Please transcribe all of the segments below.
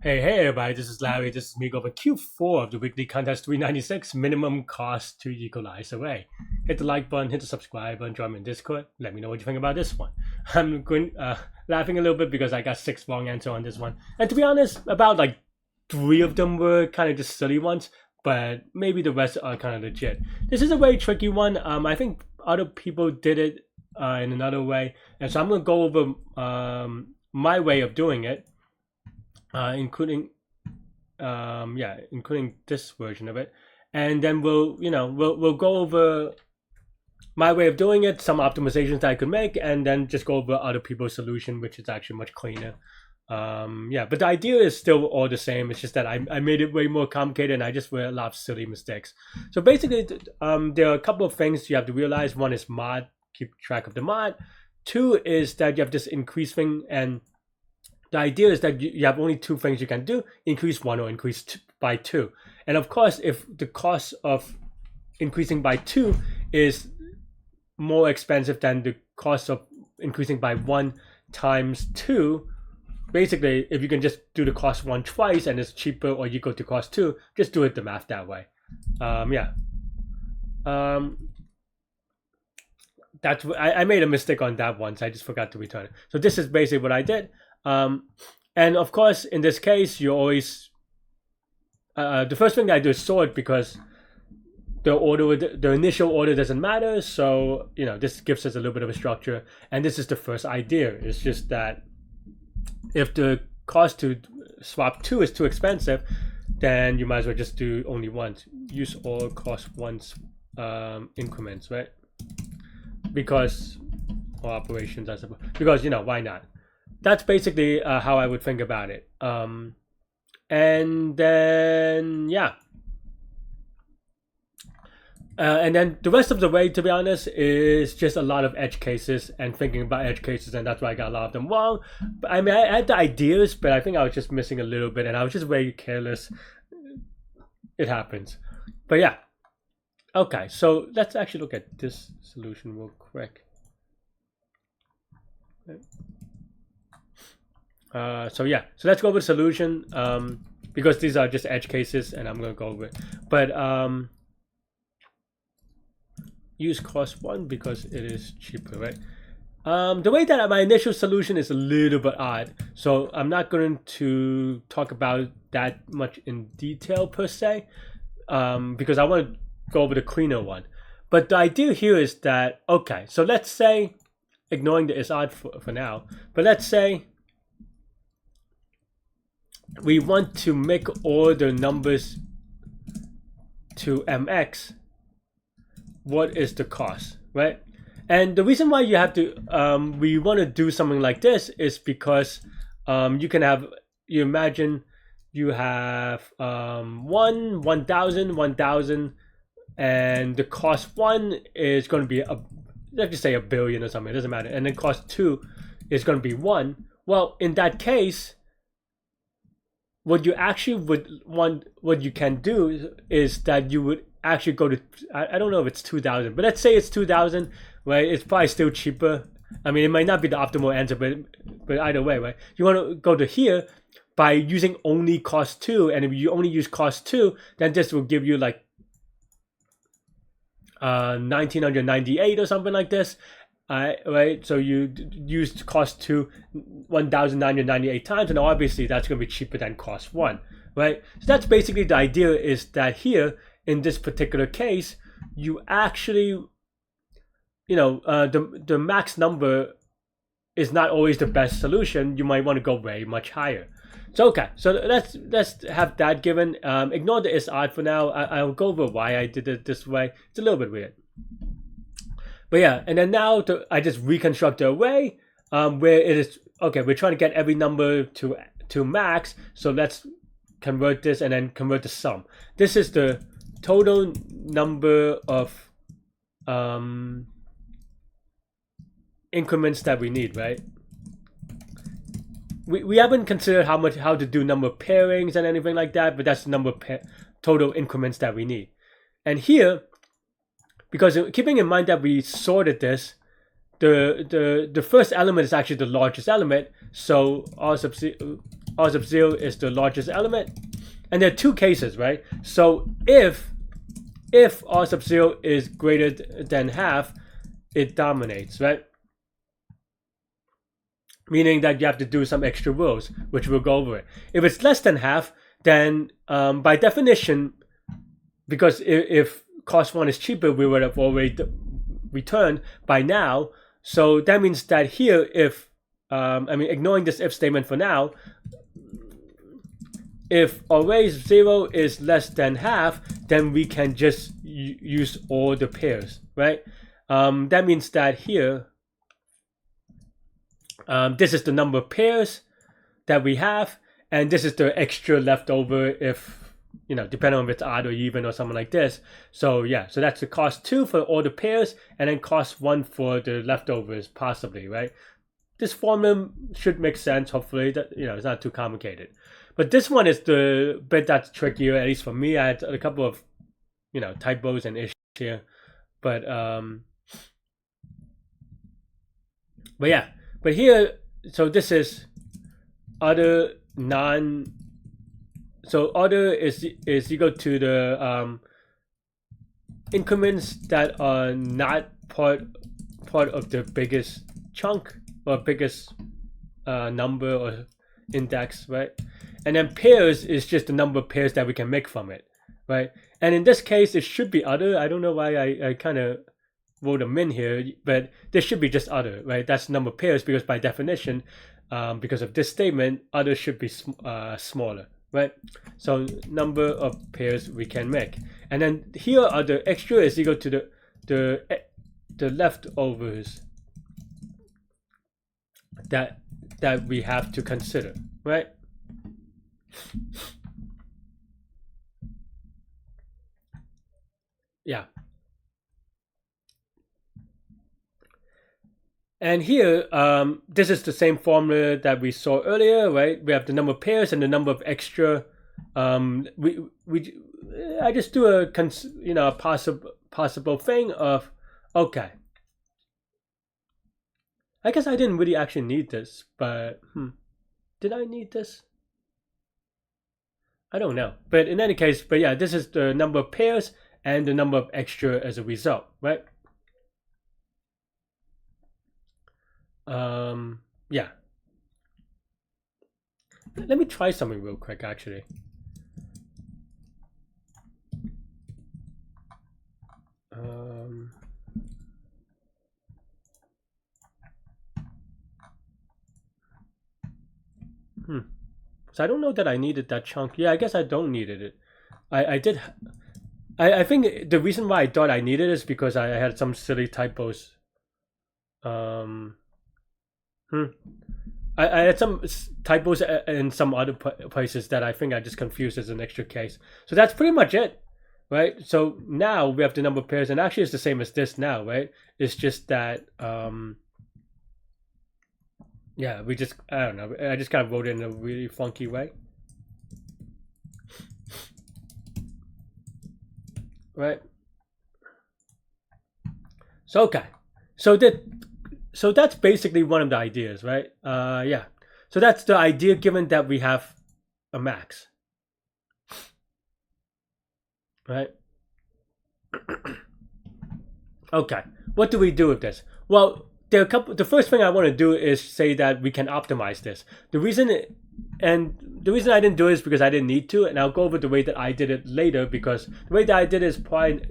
Hey everybody, this is Larry. This is me going for Q4 of the weekly contest 396 minimum cost to equalize away. Hit the like button, hit the subscribe button, join me in Discord. Let me know what you think about this one. I'm going, laughing a little bit because I got 6 wrong answers on this one. And to be honest, about like 3 of them were kind of just silly ones, but maybe the rest are kind of legit. This is a very tricky one. I think other people did it in another way. And so I'm going to go over my way of doing it. Including including this version of it, and then we'll go over my way of doing it, some optimizations that I could make, and then just go over other people's solution, which is actually much cleaner. But the idea is still all the same. It's just that I made it way more complicated, and I just made a lot of silly mistakes. So basically, there are a couple of things you have to realize. One is mod, keep track of the mod. 2 is that you have this increase thing, and the idea is that you have only 2 things you can do: increase 1 or increase by 2. And of course, if the cost of increasing by 2 is more expensive than the cost of increasing by 1 times 2, basically, if you can just do the cost 1 twice and it's cheaper or equal to cost 2, just do it the math that way. That's I made a mistake on that once. I just forgot to return it. So this is basically what I did. And of course, in this case, you always the first thing I do is sort, because the initial order doesn't matter. So this gives us a little bit of a structure, and this is the first idea. It's just that if the cost to swap 2 is too expensive, then you might as well just do only once. Use all cost once increments, right? Because or operations, I suppose. Because why not? That's basically how I would think about it. And then and then the rest of the way, to be honest, is just a lot of edge cases and thinking about edge cases, and that's why I got a lot of them wrong. But I mean, I had the ideas, but I think I was just missing a little bit, and I was just very careless. It happens. But yeah. Okay, so let's actually look at this solution real quick. Okay. So let's go over the solution, because these are just edge cases, and I'm gonna go over it. But use cost 1 because it is cheaper, right? The way that my initial solution is a little bit odd, so I'm not going to talk about that much in detail per se, because I want to go over the cleaner one. But the idea here is that, okay, so let's say, ignoring the is odd for now, but let's say we want to make all the numbers to mx. What is the cost, right? And the reason why you have to we want to do something like this is because you can have, you imagine you have 1,000, 1,000, and the cost 1 is going to be let's just say $1 billion or something. It doesn't matter. And then cost 2 is going to be 1. Well, in that case, what you actually would want, what you can do is that you would actually go to, I don't know if it's 2,000, but let's say it's 2,000, right? It's probably still cheaper. I mean, it might not be the optimal answer, but either way, right? You want to go to here by using only cost 2, and if you only use cost 2, then this will give you like 1,998 or something like this. Right, so you used cost 2 1,998 times, and obviously that's going to be cheaper than cost 1, right? So that's basically the idea, is that here in this particular case, you actually, the max number is not always the best solution. You might want to go very much higher. So okay, so let's have that given. Ignore the is odd for now. I'll go over why I did it this way. It's a little bit weird. But yeah, and then now I just reconstruct a array where it is, okay, we're trying to get every number to max, so let's convert this and then convert the sum. This is the total number of increments that we need, right? We haven't considered how to do number of pairings and anything like that, but that's the number of total increments that we need. And here, because keeping in mind that we sorted this, the first element is actually the largest element, so all r sub 0 is the largest element. And there are two cases, right? So if r sub 0 is greater than half, it dominates, right? Meaning that you have to do some extra rules, which we'll go over it. If it's less than half, then by definition, because if cost 1 is cheaper, we would have already returned by now. So that means that here, if ignoring this if statement for now, if array 0 is less than half, then we can just use all the pairs, right? That means that here, this is the number of pairs that we have, and this is the extra leftover if, depending on if it's odd or even or something like this. So yeah, so that's the cost 2 for all the pairs, and then cost 1 for the leftovers, possibly, right? This formula should make sense, hopefully, that it's not too complicated. But this one is the bit that's trickier, at least for me. I had a couple of, typos and issues here. But yeah. But here, so this is other non. So other is equal to the increments that are not part of the biggest chunk or biggest number or index, right? And then pairs is just the number of pairs that we can make from it, right? And in this case, it should be other. I don't know why I kind of wrote a min here, but this should be just other, right? That's the number of pairs, because by definition, because of this statement, other should be smaller, right? So number of pairs we can make. And then here are the extra is equal to the leftovers that we have to consider, right? Yeah. And here, this is the same formula that we saw earlier, right? We have the number of pairs and the number of extra. I just do a possible thing of, okay. I guess I didn't really actually need this, but did I need this? I don't know. But in any case, but yeah, this is the number of pairs and the number of extra as a result, right? Yeah. Let me try something real quick, actually. So I don't know that I needed that chunk. Yeah, I guess I don't needed it. I think the reason why I thought I needed it is because I had some silly typos. I had some typos in some other places that I think I just confused as an extra case. So that's pretty much it, right? So now we have the number of pairs, and actually it's the same as this now, right? It's just that, yeah, I don't know. I just kind of wrote it in a really funky way. Right? So, okay. So that's basically one of the ideas, right? Yeah. So that's the idea, given that we have a max, right? Okay. What do we do with this? Well, there are a couple. The first thing I want to do is say that we can optimize this. The reason I didn't do it is because I didn't need to, and I'll go over the way that I did it later, because the way that I did it is probably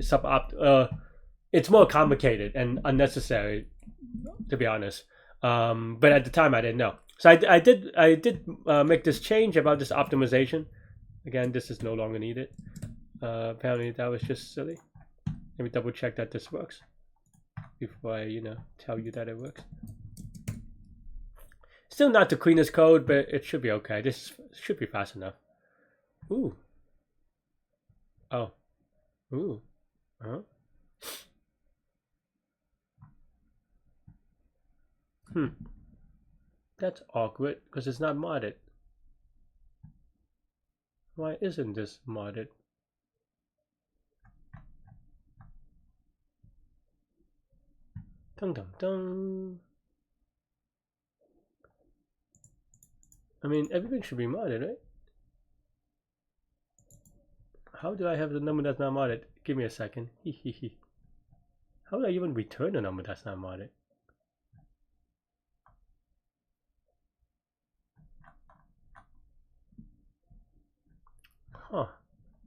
it's more complicated and unnecessary, to be honest. But at the time I didn't know. So I did make this change about this optimization. Again, this is no longer needed. Apparently that was just silly. Let me double check that this works before I tell you that it works. Still not the cleanest code, but it should be okay. This should be fast enough. Ooh. Oh. Ooh. Huh? That's awkward because it's not modded. Why isn't this modded? Dun dun dun. I mean, everything should be modded, right? How do I have the number that's not modded? Give me a second. How do I even return a number that's not modded? Huh.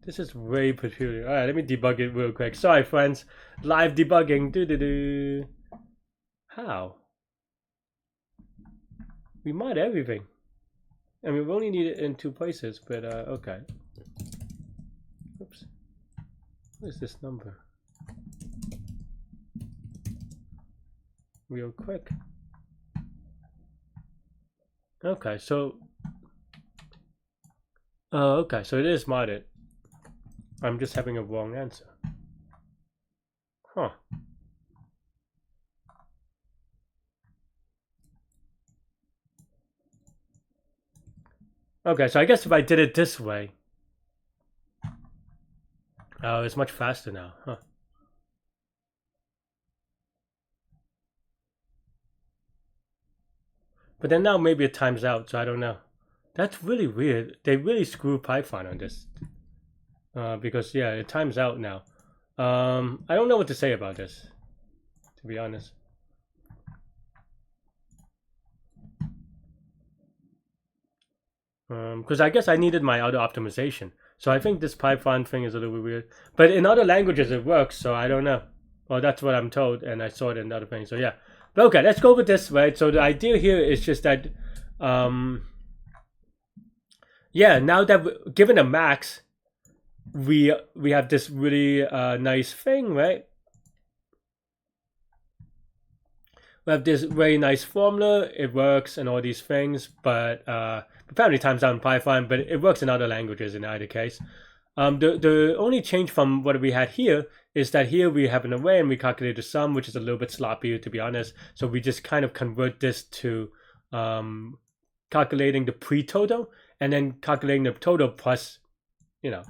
This is way peculiar. Alright, let me debug it real quick. Sorry, friends. Live debugging. Do. How? We mod everything. I mean, we only need it in 2 places, but okay. Oops. What is this number? Real quick. Okay, so... Oh, okay, so it is modded. I'm just having a wrong answer. Huh. Okay, so I guess if I did it this way... Oh, it's much faster now, huh? But then now maybe it times out, so I don't know. That's really weird. They really screw Python on this. Because, yeah, it times out now. I don't know what to say about this, to be honest. Because I guess I needed my auto optimization. So I think this Python thing is a little bit weird. But in other languages it works, so I don't know. Well, that's what I'm told, and I saw it in other things, so yeah. But okay, let's go with this, right? So the idea here is just that, yeah, now that given a max, we have this really nice thing, right? We have this very nice formula. It works and all these things, but apparently times out in Python, but it works in other languages in either case. The only change from what we had here is that here we have an array and we calculate the sum, which is a little bit sloppier, to be honest. So we just kind of convert this to calculating the pre-total and then calculating the total plus,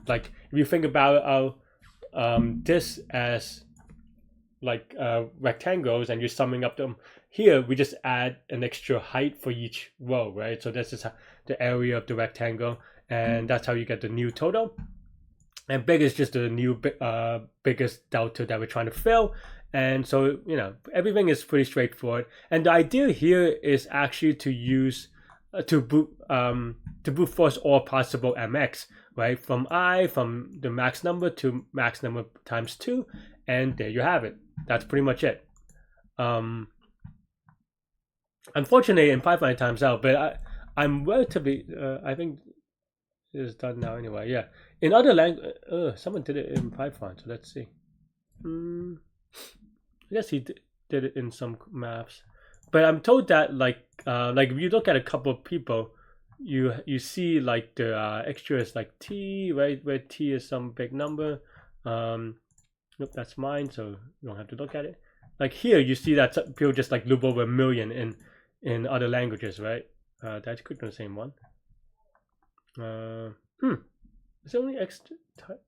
like if you think about this as like rectangles and you're summing up them, here we just add an extra height for each row, right? So this is the area of the rectangle, and that's how you get the new total. And big is just the new biggest delta that we're trying to fill. And so, everything is pretty straightforward. And the idea here is actually to use to brute force all possible mx, right? From the max number to max number times 2, and there you have it. That's pretty much it. Unfortunately, in Python it times out, but I'm relatively I think it's done now anyway. Yeah, in other language, someone did it in Python, so let's see. I guess he did it in some maps, but I'm told that like if you look at a couple of people, you see like the extra is like t, right, where t is some big number. Nope, that's mine, so you don't have to look at it. Like here, you see that people just like loop over a million in other languages, right? That's clicked on the same one. Is there only extra type?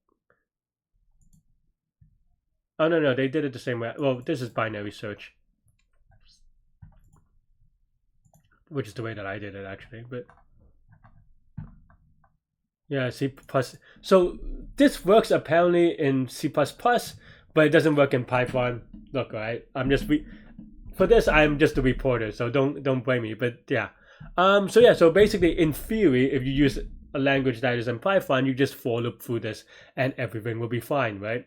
Oh no, they did it the same way. Well, this is binary search, which is the way that I did it actually. But yeah, C plus. So this works apparently in C++, but it doesn't work in Python. Look, right? For this, I'm just a reporter, so don't blame me. But yeah, so basically, in theory, if you use a language that is in Python, you just for loop through this, and everything will be fine, right?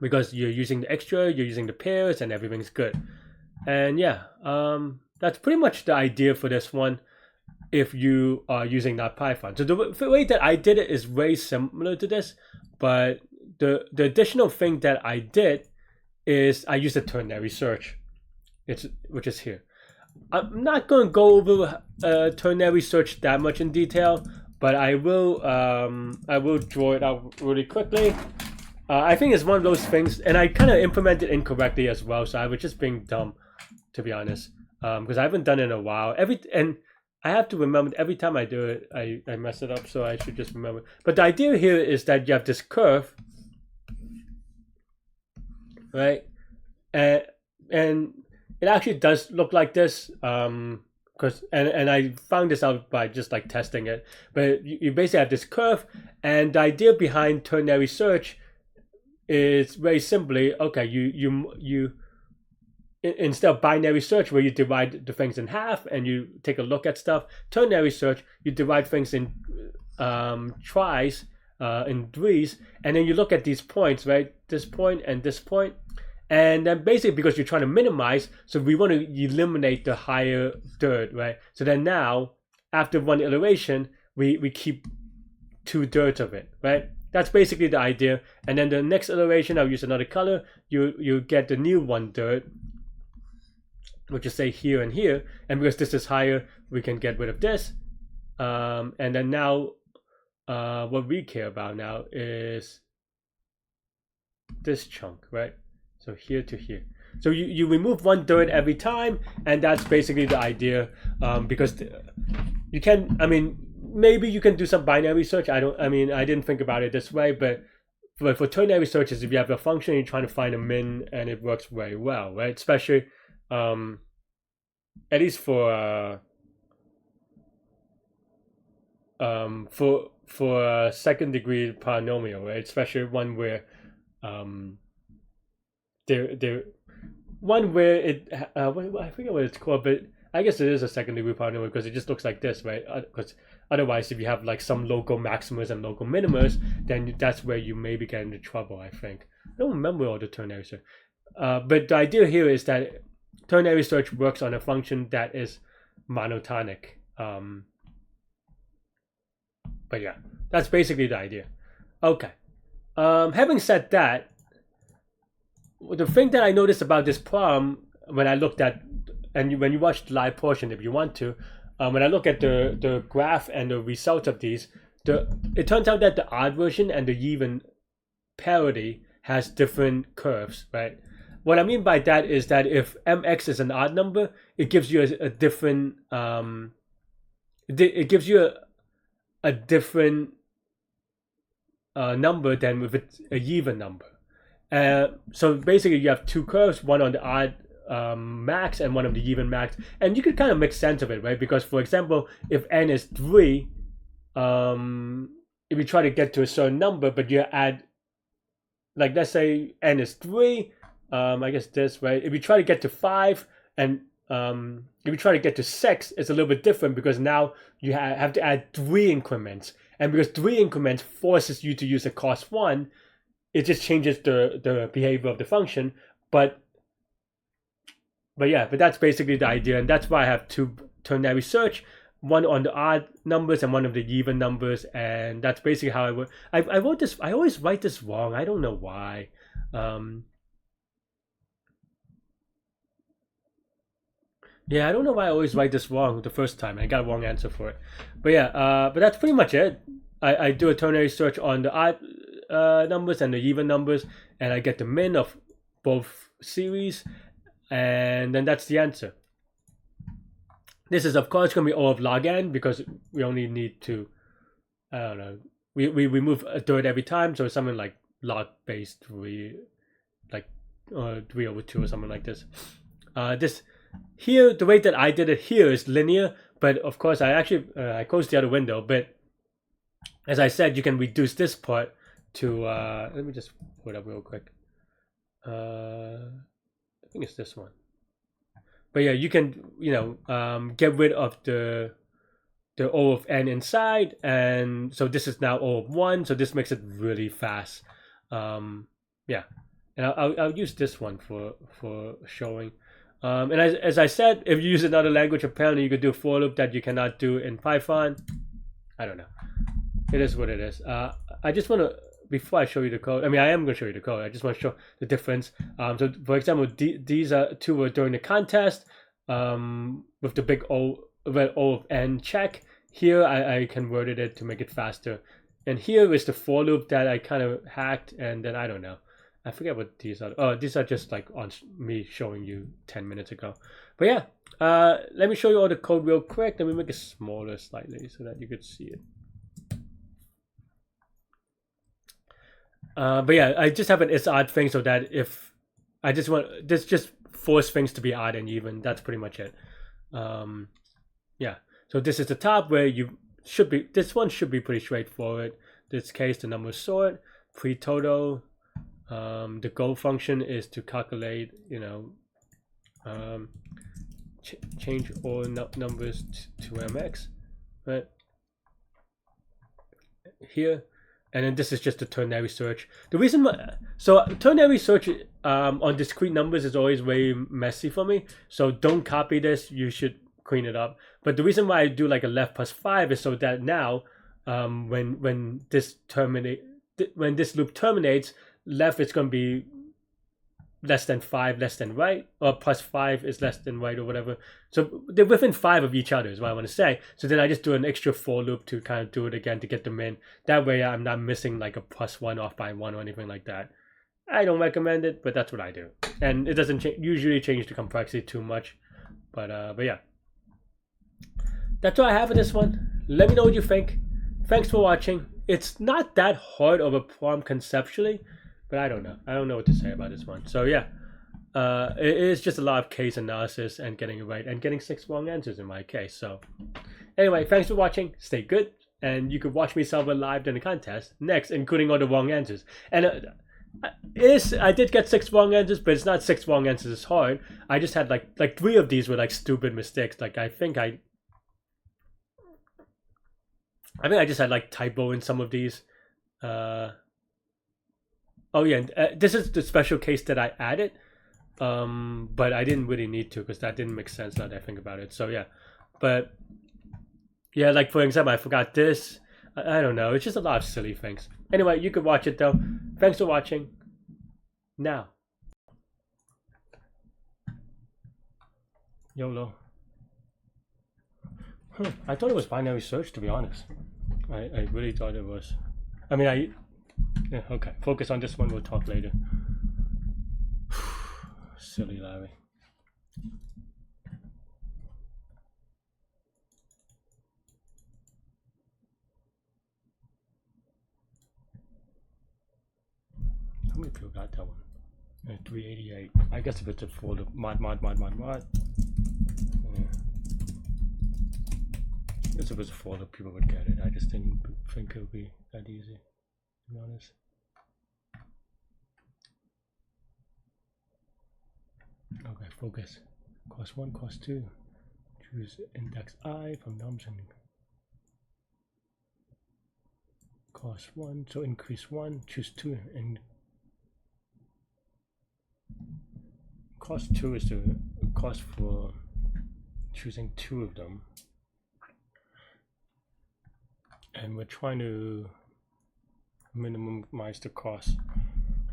Because you're using the extra, you're using the pairs, and everything's good. And yeah, that's pretty much the idea for this one. If you are using that Python, so the way that I did it is very similar to this, but the additional thing that I did is I used a ternary search, which is here. I'm not going to go over ternary search that much in detail, but I will draw it out really quickly. I think it's one of those things, and I kind of implemented incorrectly as well, so I was just being dumb, to be honest, because I haven't done it in a while. And I have to remember every time I do it, I mess it up, so I should just remember. But the idea here is that you have this curve, right? And it actually does look like this. because and I found this out by just like testing it. But you basically have this curve, and the idea behind ternary search is very simply, okay, you instead of binary search where you divide the things in half and you take a look at stuff, ternary search, you divide things in tries, in threes, and then you look at these points, right? This point and this point. And then basically because you're trying to minimize, so we want to eliminate the higher third, right? So then now, after one iteration, we keep 2/3 of it, right? That's basically the idea. And then the next iteration, I'll use another color, you get the new 1/3, which is say here and here. And because this is higher, we can get rid of this. And then now, what we care about now is this chunk, right? So here to here. So you remove 1/3 every time, and that's basically the idea. Because you can, I mean, maybe you can do some binary search. I didn't think about it this way, but for ternary searches, if you have a function, you're trying to find a min, and it works very well, right? Especially, at least for a second degree polynomial, right? Especially one where one where it I forget what it's called, but I guess it is a second degree polynomial because it just looks like this, right? Because otherwise, if you have like some local maximas and local minimas, then that's where you maybe get into trouble, I think. I don't remember all the ternary search, but the idea here is that ternary search works on a function that is monotonic. But yeah, that's basically the idea. Okay. Having said that, the thing that I noticed about this problem when I looked at, and when you watch the live portion if you want to, when I look at the graph and the results of these, it turns out that the odd version and the even parity has different curves, right? What I mean by that is that if mx is an odd number, it gives you a different it gives you a different number than if it's a even number. So basically you have two curves, one on the odd max and one on the even max, and you can kind of make sense of it, right? Because for example, if n is 3, if you try to get to a certain number, but you add, like let's say n is 3, I guess this, right? If you try to get to 5, and if you try to get to 6, it's a little bit different because now you have to add 3 increments, and because 3 increments forces you to use a cost 1, it just changes the behavior of the function. But that's basically the idea, and that's why I have two ternary search, one on the odd numbers and one of the even numbers, and that's basically how I work. I wrote this. I always write this wrong. I don't know why. Yeah, I don't know why I always write this wrong the first time. I got a wrong answer for it. But yeah, but that's pretty much it. I do a ternary search on the odd numbers and the even numbers, and I get the min of both series, and then that's the answer. This is of course going to be O of log n because we only need to, I don't know, we remove a third every time, so it's something like log base 3, like 3/2 or something like this. This here, the way that I did it here is linear, but of course I actually I closed the other window, but as I said, you can reduce this part to let me just put it up real quick. I think it's this one. But yeah, you can, get rid of the O of n inside, and so this is now O of 1, so this makes it really fast. Yeah, and I'll use this one for showing. And as I said, if you use another language, apparently you could do a for loop that you cannot do in Python. I don't know. It is what it is. I just want to, before I show you the code, I am going to show you the code. I just want to show the difference. So for example, these two were during the contest with the big O of n check. Here I converted it to make it faster. And here is the for loop that I kind of hacked, and then I don't know. I forget what these are. Oh, these are just like on me showing you 10 minutes ago. But yeah, let me show you all the code real quick. Let me make it smaller slightly so that you could see it. But yeah, I just have an is odd thing so that if I just want this, just force things to be odd and even. That's pretty much it. yeah. So this is the top where you should be. This one should be pretty straightforward. This case, the number sort, pre-total. The goal function is to calculate, change all numbers to mx, right? Here, and then this is just a ternary search. The reason why, so ternary search on discrete numbers is always very messy for me. So don't copy this. You should clean it up. But the reason why I do like a left plus 5 is so that now, when this loop terminates, left is going to be less than 5 less than right, or plus 5 is less than right, or whatever. So they're within 5 of each other is what I want to say. So then I just do an extra for loop to kind of do it again to get them in. That way I'm not missing like a plus 1 off by 1 or anything like that. I don't recommend it, but that's what I do. And it doesn't usually change the complexity too much. But yeah. That's all I have for this one. Let me know what you think. Thanks for watching. It's not that hard of a problem conceptually, but I don't know. I don't know what to say about this one. So yeah, it is just a lot of case analysis and getting it right and getting 6 wrong answers in my case. So anyway, thanks for watching. Stay good. And you could watch me solve a live during the contest next, including all the wrong answers. And I did get 6 wrong answers, but it's not 6 wrong answers. It's hard. I just had like 3 of these were like stupid mistakes. Like I think I just had like typo in some of these. Oh yeah, this is the special case that I added, but I didn't really need to because that didn't make sense now that I think about it. So yeah, but yeah, like for example, I forgot this. I don't know. It's just a lot of silly things. Anyway, you could watch it though. Thanks for watching. Now, YOLO. I thought it was binary search, to be honest. I really thought it was. I mean, yeah, okay. Focus on this one. We'll talk later. Silly Larry. How many people got that one? 388. I guess if it's a folder, mod. Yeah. I guess if it's a folder, people would get it. I just didn't think it would be that easy, to be honest. Okay, focus. Cost 1, cost 2. Choose index I from nums and cost 1. So increase 1, choose 2, and cost 2 is the cost for choosing 2 of them. And we're trying to minimize the cost.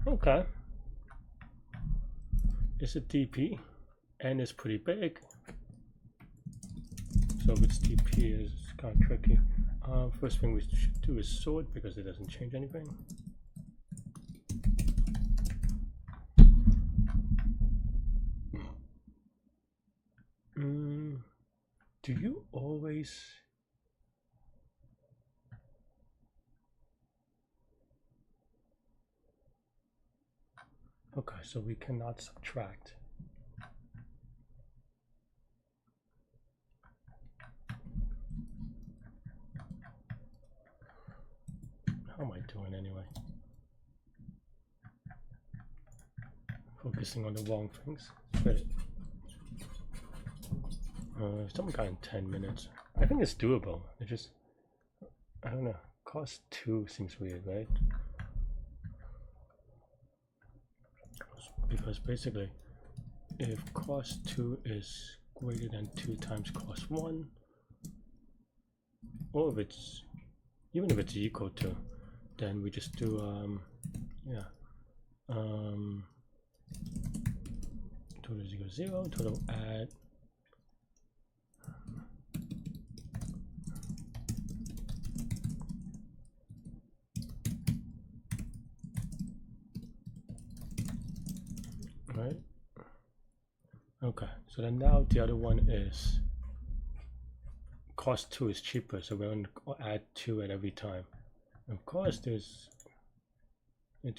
Okay. It's a DP and it's pretty big. So if it's DP, it's kind of tricky. First thing we should do is sort because it doesn't change anything. Do you always... Okay, so we cannot subtract. How am I doing anyway? Focusing on the wrong things. Wait. Someone got in 10 minutes. I think it's doable. It just, I don't know. Cost 2 seems weird, right? Because basically, if cost 2 is greater than 2 times cost 1, or if it's, even if it's equal to, then we just do, total is equal to 0, total add, right? Okay, so then now the other one is cost 2 is cheaper, so we're going to add 2 at every time. Of course, it's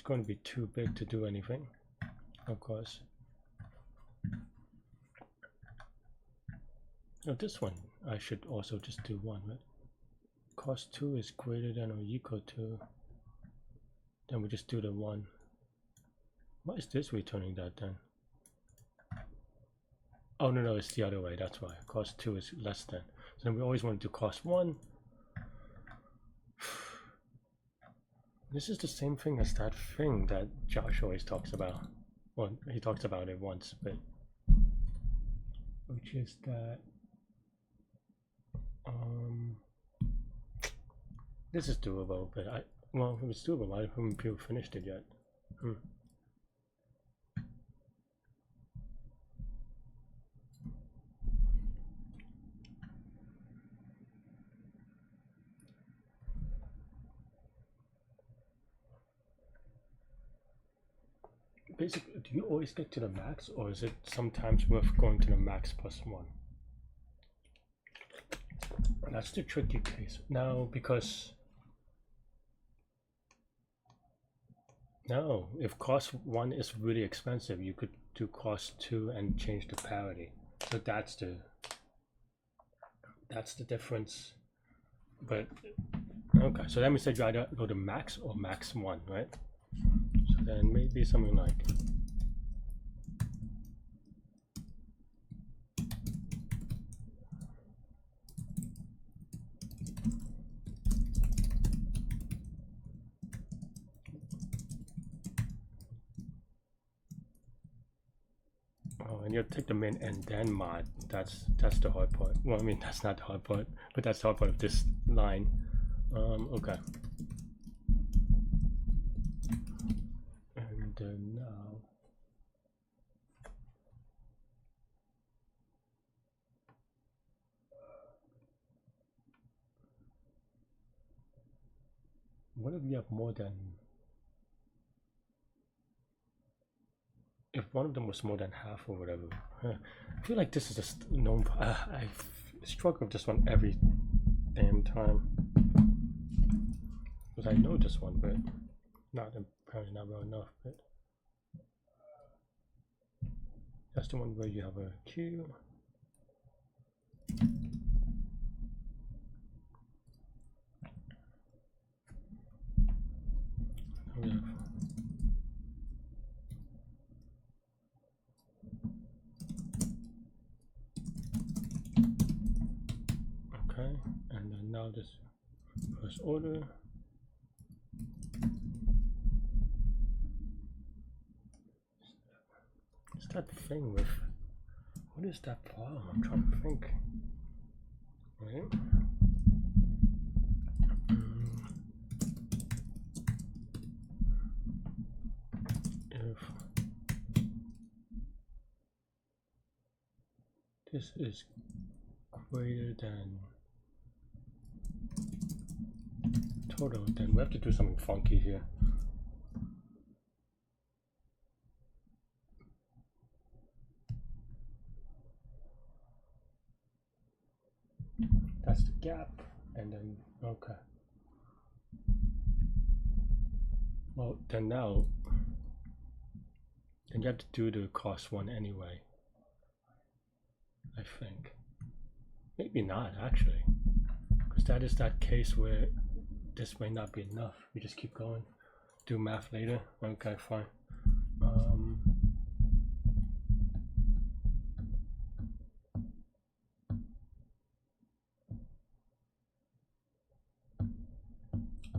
going to be too big to do anything, of course. Oh, this one, I should also just do 1, right? Cost2 is greater than or equal to, then we just do the 1. Why is this returning that then? Oh no, it's the other way, that's why. Cost2 is less than. So then we always want to do cost1. This is the same thing as that thing that Josh always talks about. Well, he talks about it once, but which is that this is doable, but well, if it's doable, I haven't finished it yet. Basically, do you always get to the max, or is it sometimes worth going to the max plus 1? That's the tricky case now, because no, if cost 1 is really expensive, you could do cost 2 and change the parity. So that's the difference. But okay, so that means I'd rather go to max or max 1, right? So then maybe something like and you take the min and then mod. That's the hard part. Well, I mean, that's not the hard part, but that's the hard part of this line. Okay. And now what if you have more than, if one of them was more than half or whatever? I feel like this is just known. I struggle with this one every damn time because I know this one, but apparently not well enough. But that's the one where you have a queue. Okay, and then now this first order. What's that thing with? What is that problem? I'm trying to think. Right. If this is greater than total, then we have to do something funky here. That's the gap, and then okay. Well, then now, then you have to do the cost 1 anyway. I think. Maybe not actually, because that is that case where this may not be enough. We just keep going. Do math later. Okay, fine.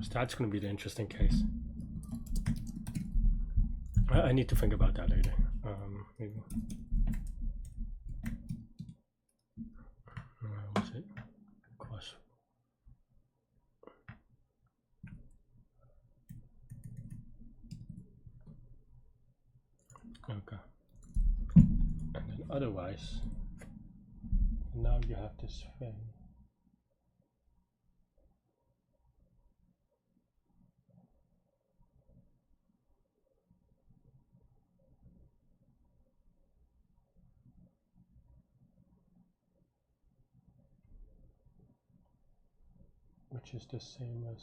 So that's going to be the interesting case. I need to think about that later. Maybe. What was it? Cost. Okay. And then otherwise, now you have this thing. Which is the same as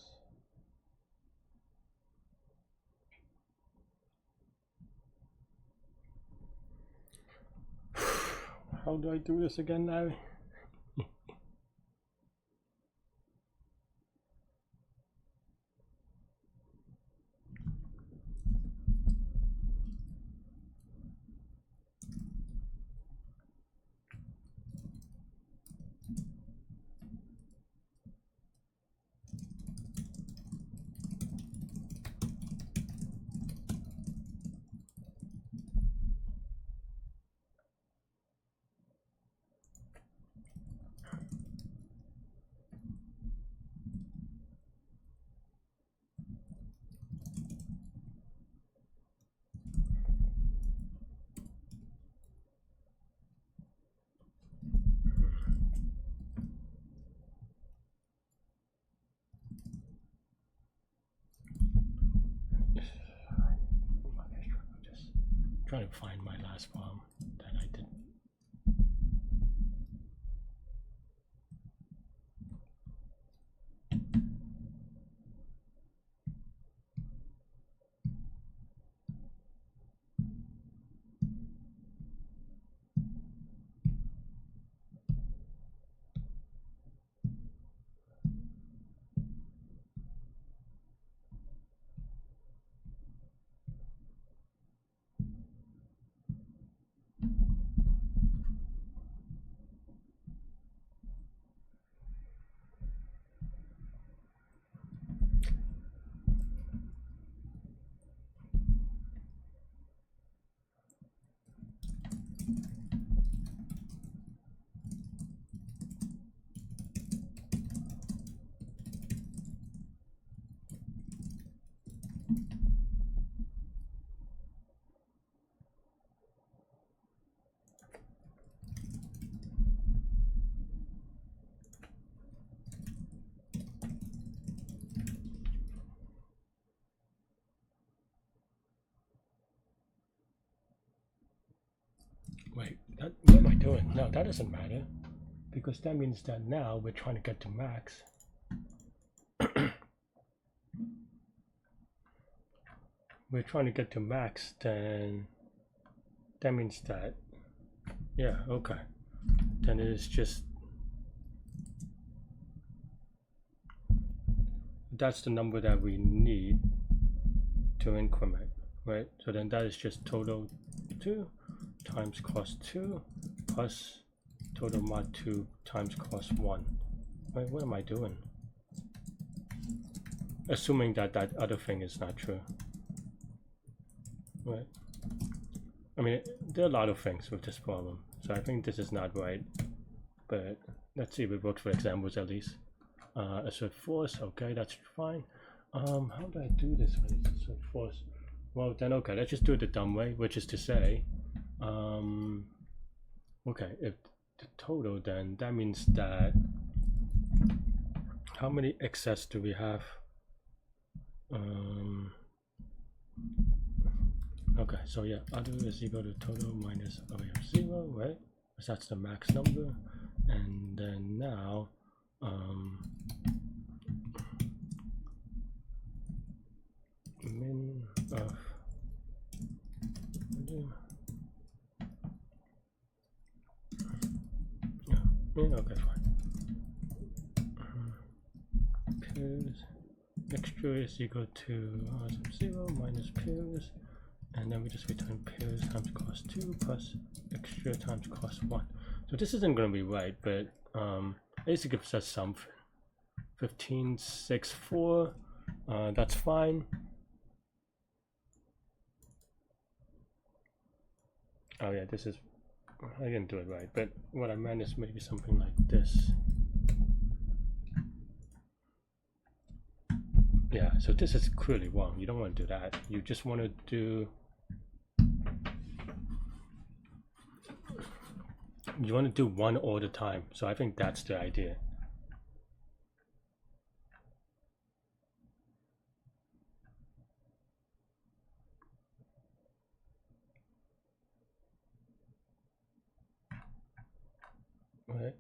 how do I do this again now? trying to find my last problem that I did. Wait, what am I doing? No, that doesn't matter, because that means that now we're trying to get to max. We're trying to get to max, then that means that, yeah, okay. Then it is just, that's the number that we need to increment, right? So then that is just total 2 times cost 2 plus total mod 2 times cost 1. Wait, what am I doing? Assuming that that other thing is not true. Right. I mean, there are a lot of things with this problem, so I think this is not right. But let's see if it works for examples at least. Assert force, okay, that's fine. How do I do this when it's assert force? Well, then okay, let's just do it the dumb way, which is to say, okay, if the total, then that means that how many excess do we have? Okay, so yeah, other is equal to total minus we have 0, right? Because that's the max number. And then now, min of okay, fine. Pairs extra is equal to 0 minus pairs. And then we just return pairs times cost 2 plus extra times cost 1. So this isn't going to be right, but at least it gives us something. 1564, that's fine. Oh yeah, this is, I didn't do it right, but what I meant is maybe something like this. Yeah, so this is clearly wrong. You don't want to do that. You just want to do, you want to do one all the time. So I think that's the idea. Right.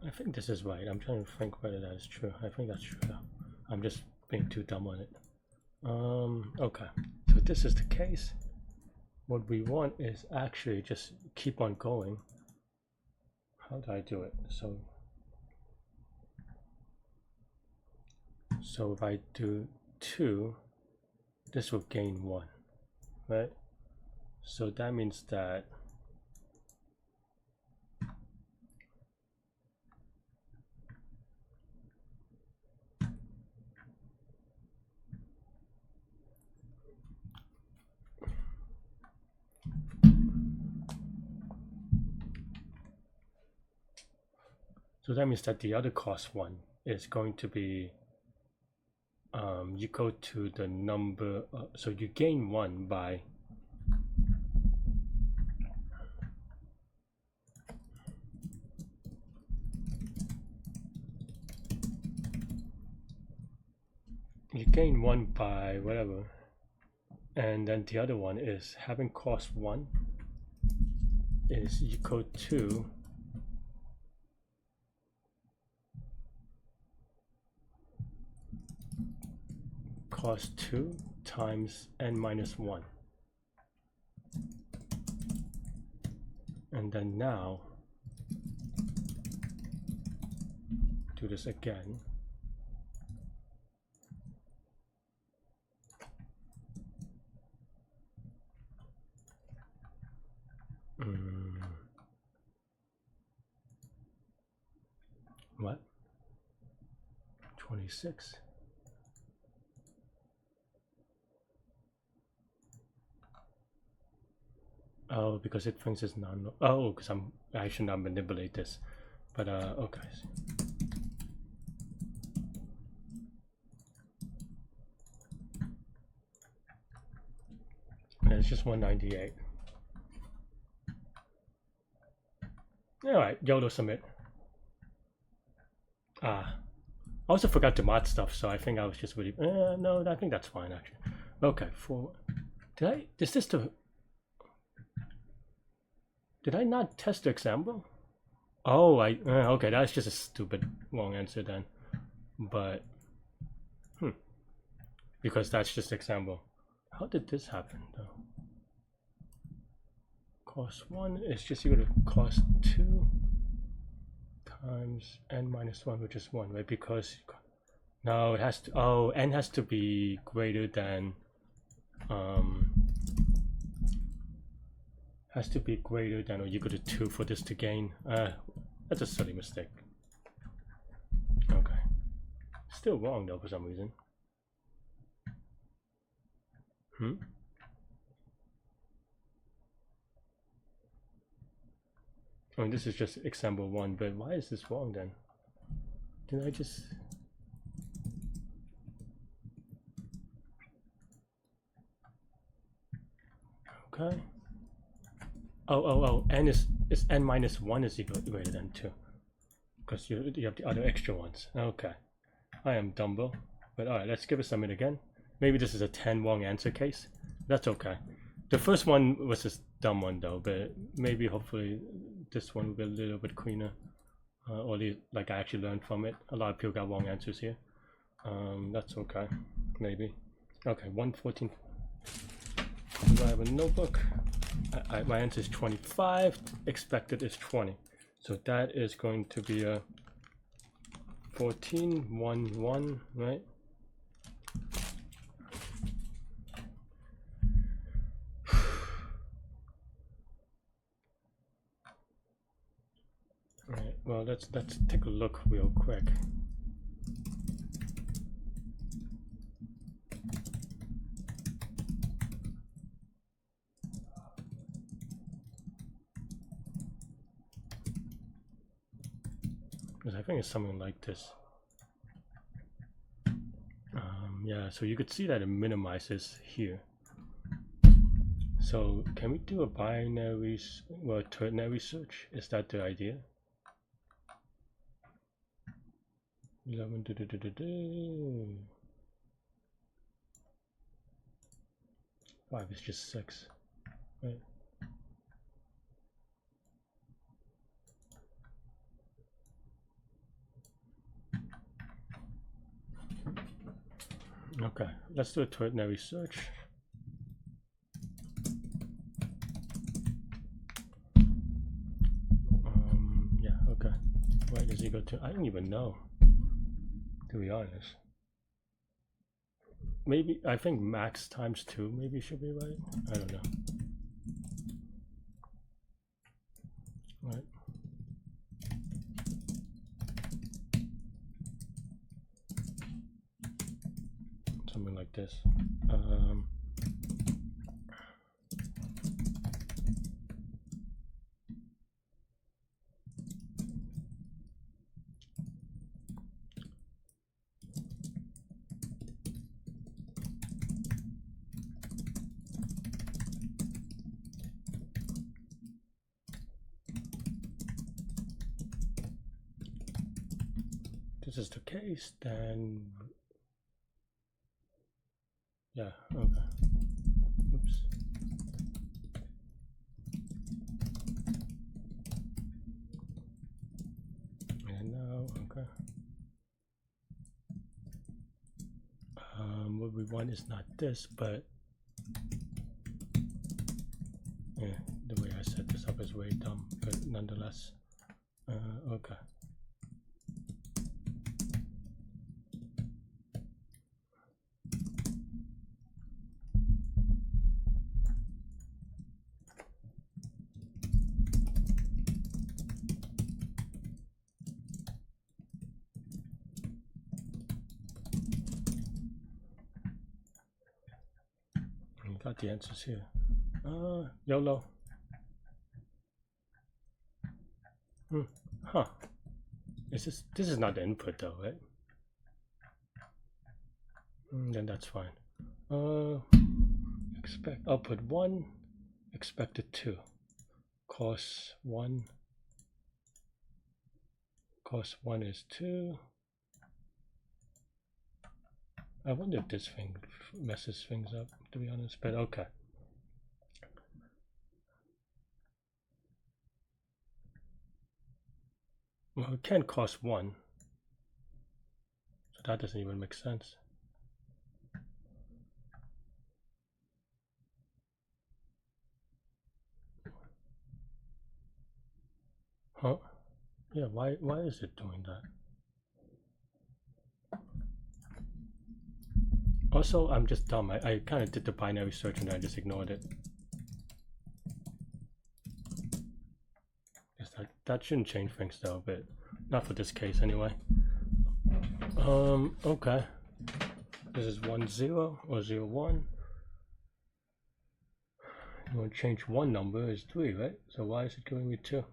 I think this is right. I'm trying to think whether that is true. I think that's true. I'm just being too dumb on it. Okay, so this is the case. What we want is actually just keep on going. How do I do it? So if I do 2, this will gain 1, right? So that means that the other cost 1 is going to be equal to the number, so you gain 1 by you gain 1 by whatever, and then the other one is having cost 1 is equal to cost 2 times n minus 1. And then now do this again. What? 26. Oh, because it thinks it's not. Oh, because I should not manipulate this. But okay. And it's just 198. All right, YOLO submit. I also forgot to mod stuff, so I think I was just really. No, I think that's fine actually. Okay, Did I not test the example? Oh, okay, that's just a stupid wrong answer then. But, because that's just example. How did this happen though? Cost 1 is just equal to cost 2 times n minus 1, which is 1, right? Because, no, it has to, n has to be greater than, has to be greater than or equal to 2 for this to gain. That's a silly mistake. Okay. Still wrong though for some reason. I mean, this is just example 1, but why is this wrong then? Did I just... Okay. Oh, n is n minus 1 is equal greater than 2. Because you have the other extra ones. Okay. I am Dumbo. But alright, let's give it submit again. Maybe this is a 10 wrong answer case. That's okay. The first one was a dumb one though, but maybe hopefully this one will be a little bit cleaner. Or like I actually learned from it. A lot of people got wrong answers here. That's okay. Maybe. Okay, 114. Do I have a notebook? My answer is 25. Expected is 20. So that is going to be a 14, 1, 1, right? Alright, well let's take a look real quick. Because I think it's something like this. Yeah, so you could see that it minimizes here. So can we do a binary, well, ternary search? Is that the idea? 11, 5 is just 6, right? Okay, let's do a ternary search. Yeah, okay. Why does he go to? I don't even know, to be honest. Maybe, I think max times 2 maybe should be right. I don't know. Right. Something like this. This is the case, then Yeah, okay. Oops. And now, okay. What we want is not this, but yeah, the way I set this up is way dumb, but nonetheless, okay. Got the answers here. YOLO. Huh. This is not the input though, right? Then that's fine. Expect output 1, expected 2. Cost 1. Cost 1 is 2. I wonder if this thing messes things up, to be honest, but okay. Well, it can't cost 1, so that doesn't even make sense. Huh? Yeah, why is it doing that? Also, I'm just dumb. I kind of did the binary search and I just ignored it. That shouldn't change things though, but not for this case anyway. Okay. This is 1 0 or 0 1. You want to change one number is 3, right? So why is it giving me 2?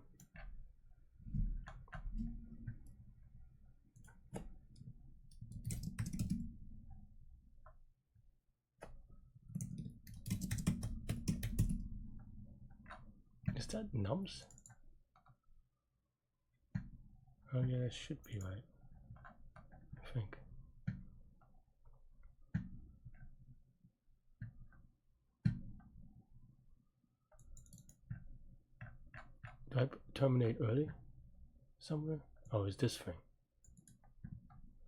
Is that nums? Oh yeah, that should be right, I think. Do I terminate early somewhere? Oh, is this thing?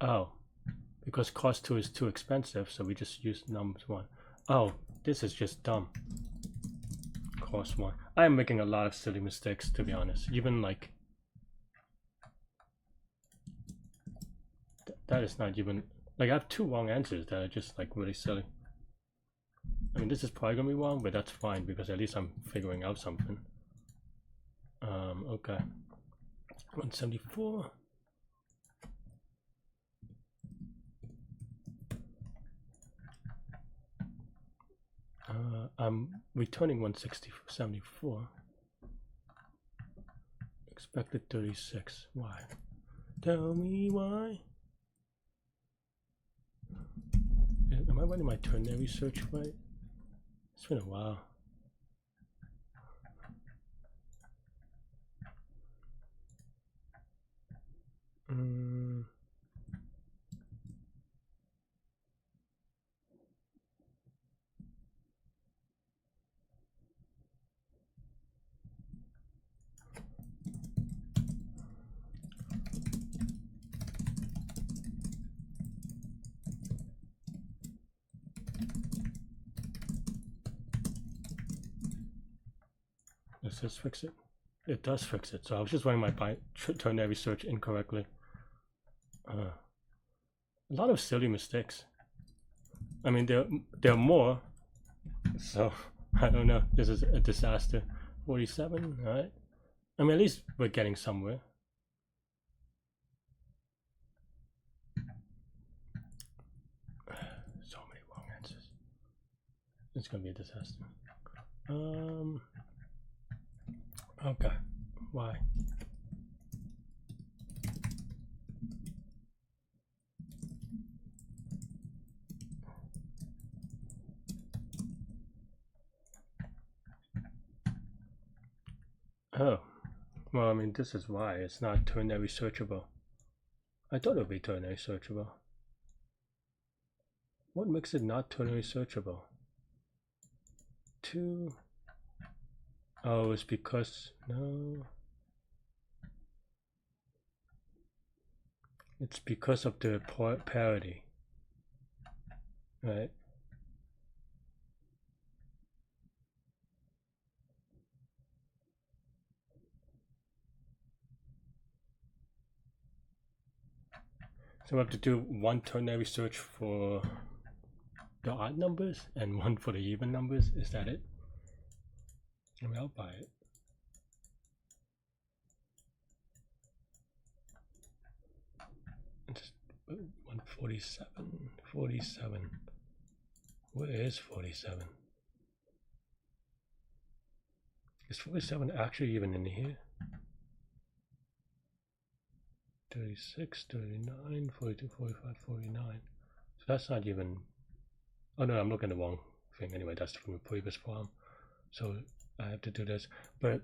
Oh, because cost 2 is too expensive, so we just use nums 1. Oh, this is just dumb. Cost 1. I'm making a lot of silly mistakes, to be honest. Even like that is not even like I have 2 wrong answers that are just like really silly. I mean, this is probably gonna be wrong, but that's fine because at least I'm figuring out something. Okay. 174. I'm returning 174. Expected 36. Why? Tell me why. Am I running my ternary search right? It's been a while. Does this fix it? It does fix it. So I was just running my ternary search incorrectly. A lot of silly mistakes. I mean, there are more. So I don't know. This is a disaster. 47. All right. I mean, at least we're getting somewhere. So many wrong answers. It's gonna be a disaster. Okay. Why? Oh, well, I mean, this is why it's not ternary searchable. I thought it would be ternary searchable. What makes it not ternary searchable? 2. Oh, it's because no. It's because of the parity, right? So we have to do one ternary search for the odd numbers and one for the even numbers. Is that it? I mean, I'll buy it. Just 147, 47. Where is 47? Is 47 actually even in here? 36, 39, 42, 45, 49. So that's not even. Oh no, I'm looking at the wrong thing. Anyway, that's from the previous form. So I have to do this, but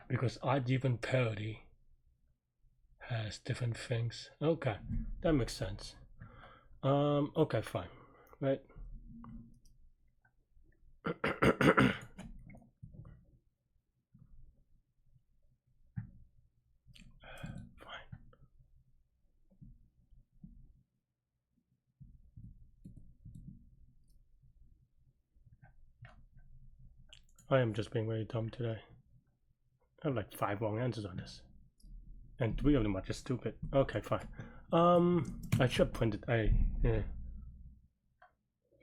because odd even parity has different things. Okay, that makes sense. Okay, fine, right? I am just being very dumb today. I have like 5 wrong answers on this. And 3 of them are just stupid. Okay, fine. I should print it. Yeah.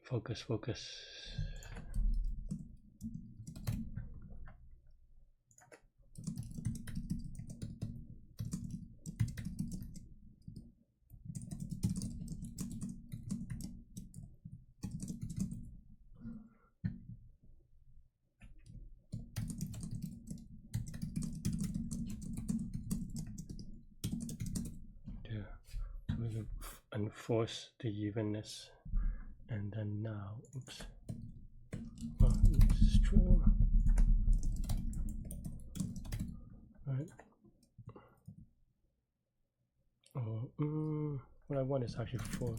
Focus. Enforce the evenness, and then now, oops, well, this is true, right? Oh, what I want is actually 4.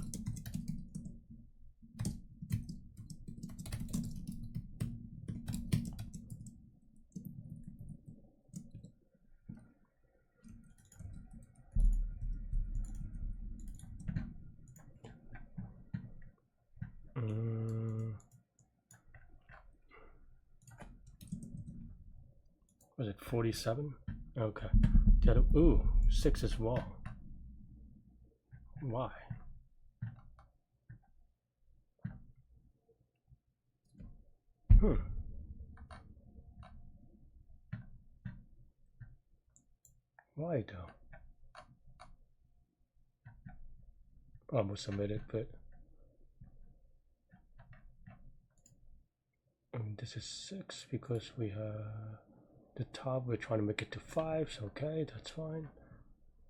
Was it 47? Okay. The other, ooh, 6 is wrong. Why? Why though? Almost submitted, but this is 6 because we have the top. We're trying to make it to 5. So okay, that's fine.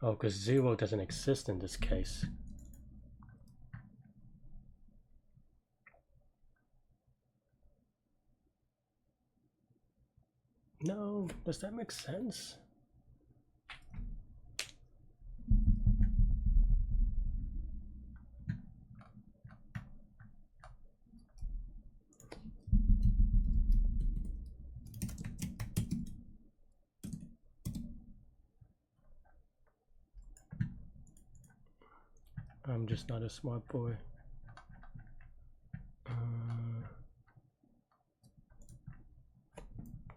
Oh, because 0 doesn't exist in this case. No, does that make sense? I'm just not a smart boy.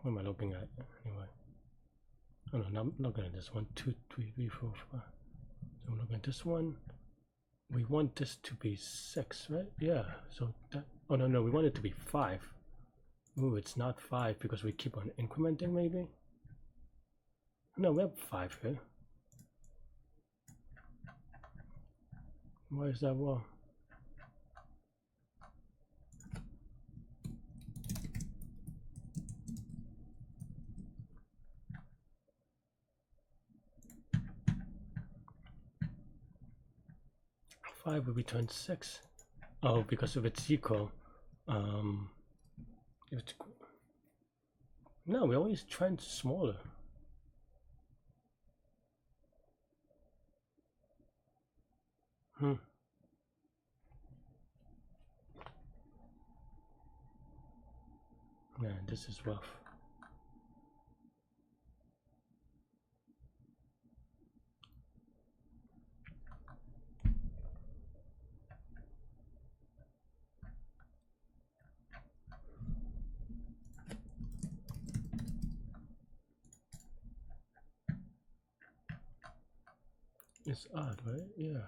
What am I looking at anyway? Oh no, I'm looking at this one. 2, 3, 4, 5. So I'm looking at this one. We want this to be 6, right? Yeah. So that. Oh no, we want it to be 5. Ooh, it's not 5 because we keep on incrementing, maybe. No, we have 5 here. Why is that wrong? Five will return 6. Oh, because if it's equal, if it's, no, we always trend smaller. Man, this is rough. It's odd, right? Yeah.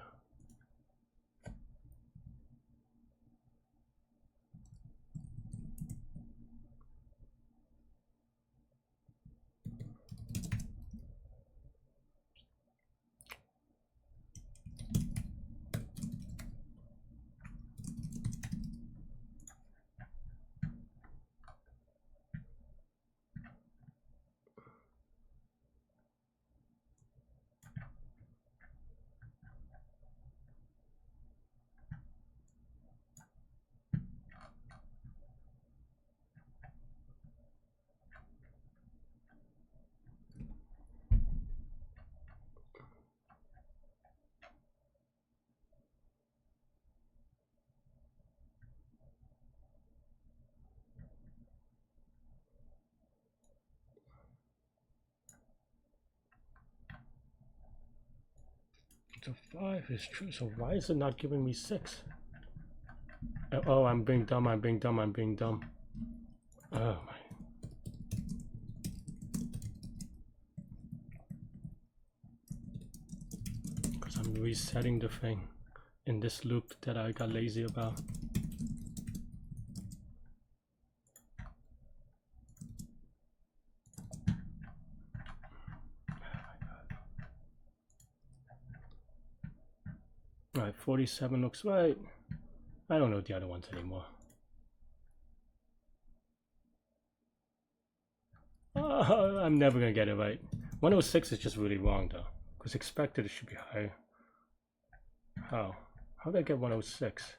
So 5 is true. So why is it not giving me 6? Oh, I'm being dumb. I'm being dumb. I'm being dumb. Oh my. Because I'm resetting the thing in this loop that I got lazy about. Alright, 47 looks right. I don't know the other ones anymore. Oh, I'm never gonna get it right. 106 is just really wrong though, because expected it should be higher. How? How did I get 106?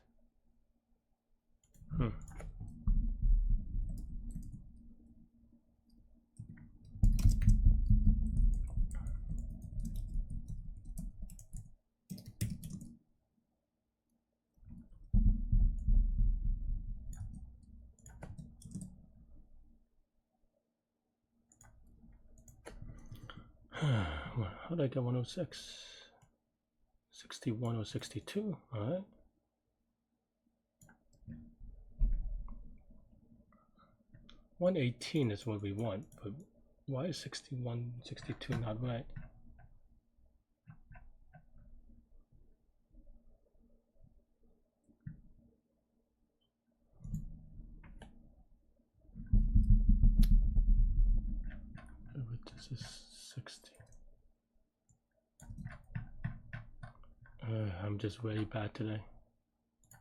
How did I get 106? 61 or 62, all right. $118 is what we want, but why is 61, 62 not right? This is 60. I'm just really bad today.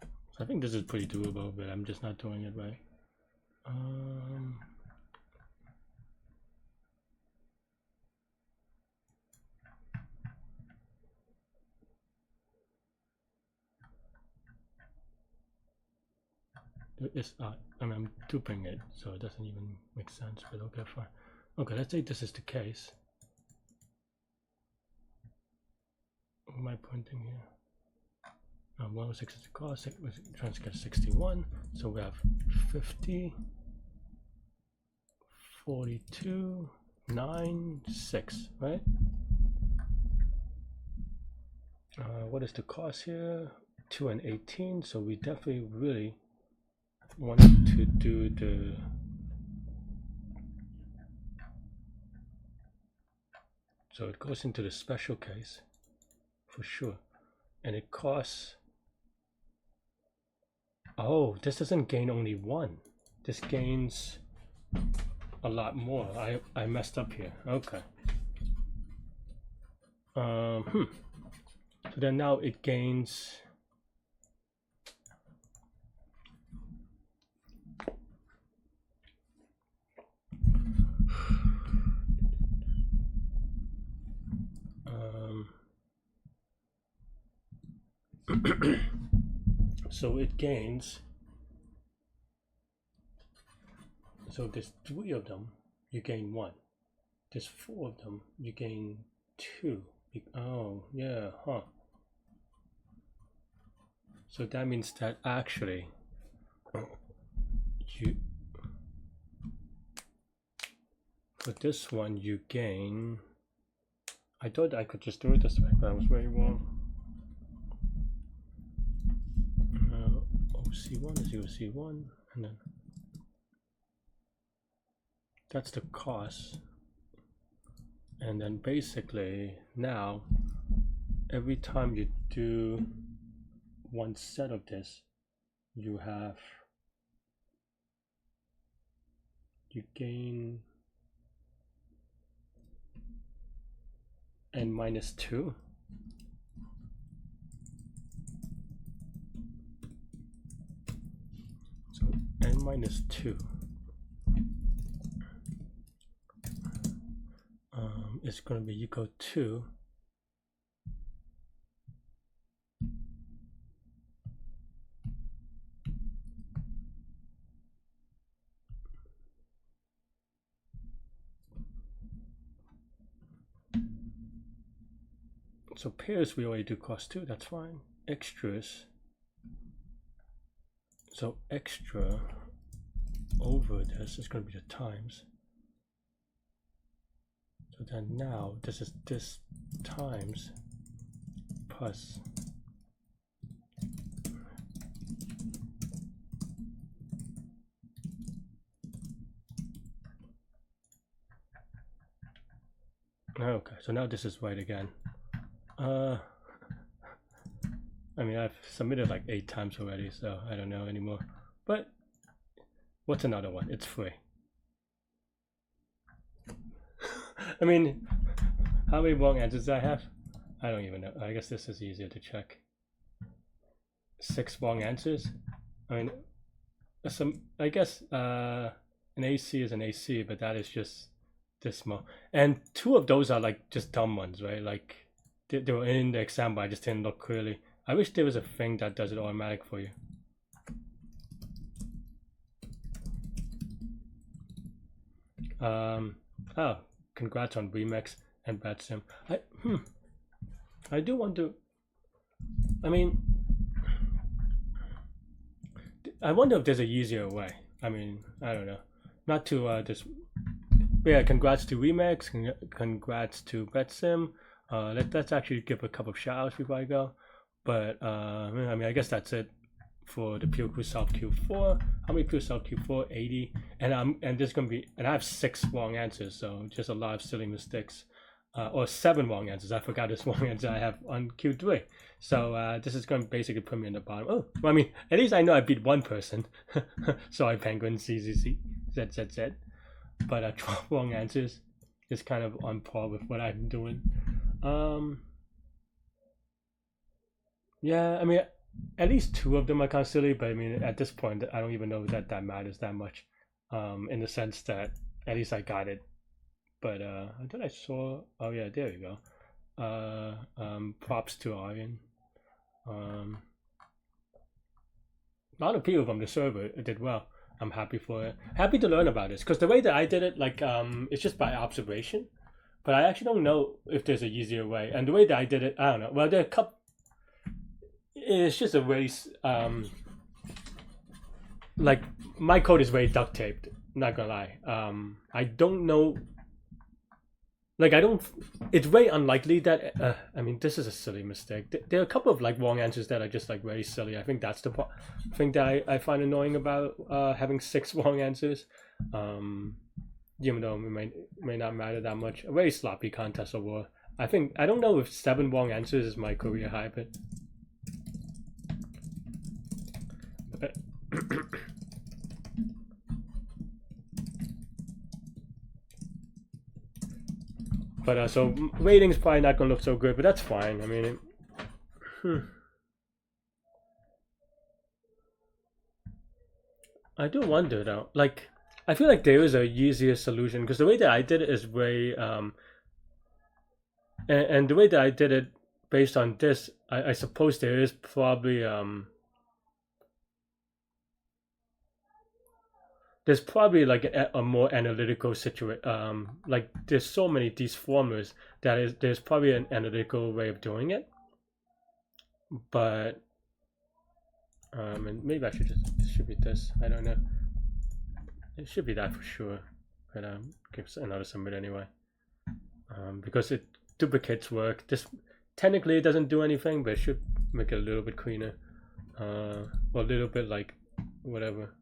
So I think this is pretty doable, but I'm just not doing it right. It's I mean, I'm duping it, so it doesn't even make sense, but okay, fine. Okay, let's say this is the case. What am I pointing here? 106 is the cost, we're trying to get 61, so we have 50, 42, 9, 6, right? What is the cost here? 2 and 18, so we definitely really want to do the so it goes into the special case for sure, and it costs. Oh, this doesn't gain only 1. This gains a lot more. I messed up here. Okay. So then now it gains. So it gains. So there's 3 of them, you gain 1. There's 4 of them, you gain 2. Oh yeah, huh. So that means that actually you, for this one, you gain, I thought I could just do it this way, but I was very wrong. OC1 is OC1, and then that's the cost. And then basically now, every time you do one set of this, you gain n minus 2. So n minus 2 is going to be equal to so pairs we already do cost 2, that's fine. Extras, so extra over this is going to be the times. So then now this is this times plus okay, so now this is right again. I mean, I've submitted like 8 times already, so I don't know anymore. But what's another one? It's free. I mean, how many wrong answers do I have? I don't even know. I guess this is easier to check. 6 wrong answers. I mean, I guess an AC is an AC, but that is just this small. And 2 of those are like just dumb ones, right? Like they were in the exam, but I just didn't look clearly. I wish there was a thing that does it automatic for you. Oh, congrats on Remix and BadSim. I do want to. I mean, I wonder if there's a easier way. I mean, I don't know. Not to just. Yeah, congrats to Remix. Congrats to BadSim. Let's actually give a couple of shout outs before I go. But I mean, I guess that's it for the Pure Crew Solve Q4. How many Pure Solve Q4? 80. And there's gonna be, and I have 6 wrong answers, so just a lot of silly mistakes. Or 7 wrong answers. I forgot this wrong answer I have on Q3. So this is gonna basically put me in the bottom. Oh, well, I mean, at least I know I beat one person. Sorry, Penguin, CZZ, ZZZ. But 12 wrong answers is kind of on par with what I'm doing. Yeah, I mean, at least 2 of them are kind of silly, but I mean, at this point, I don't even know that matters that much, in the sense that at least I got it. But I thought I saw, oh yeah, there you go. Props to Aryan. A lot of people from the server did well. I'm happy for it. Happy to learn about this, because the way that I did it, like, it's just by observation. But I actually don't know if there's an easier way. And the way that I did it, I don't know. Well, there are a couple. It's just a very like, my code is very duct taped, not gonna lie. I don't know, like, it's very unlikely that I mean, this is a silly mistake. There are a couple of like wrong answers that are just like very silly. I think that's the thing that I find annoying about having 6 wrong answers, even though it may not matter that much. A very sloppy contest overall. I don't know if 7 wrong answers is my career high, but but so rating's probably not gonna look so good, but that's fine. I mean, I do wonder though. Like, I feel like there is a easier solution, because the way that I did it is very and the way that I did it based on this, I suppose there is probably there's probably like a more analytical situation. Like, there's so many these formulas that there's probably an analytical way of doing it. But And maybe I should just distribute this. I don't know. It should be that for sure, but give another submit anyway. Because it duplicates work. This technically it doesn't do anything, but it should make it a little bit cleaner. Or a little bit like whatever.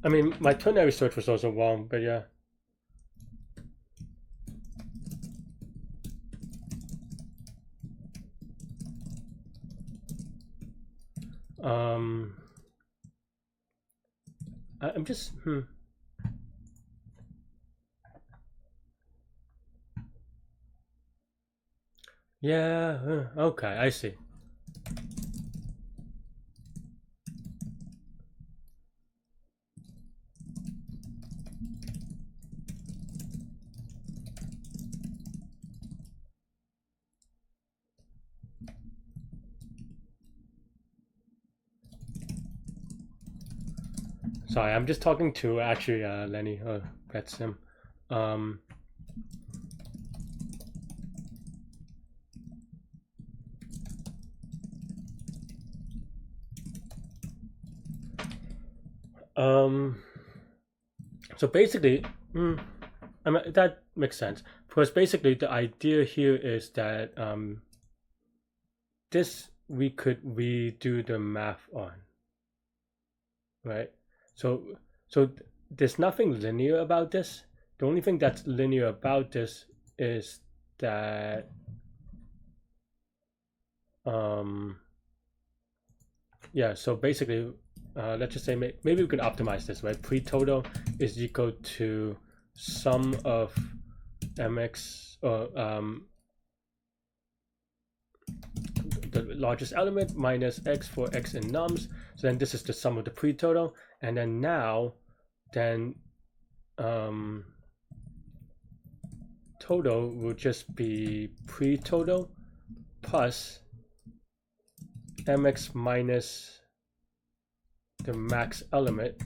I mean, my ternary search was also wrong, but yeah. I'm just Yeah. Okay, I see. Sorry, I'm just talking to actually Lenny. That's him. So basically, I mean, that makes sense because basically the idea here is that this we could redo the math on, right? So there's nothing linear about this. The only thing that's linear about this is that yeah. So basically, let's just say maybe we can optimize this, right? Pre-total is equal to sum of mx or the largest element minus x for x in nums. So then this is the sum of the pre-total, and then now, then total will just be pre-total plus mx minus the max element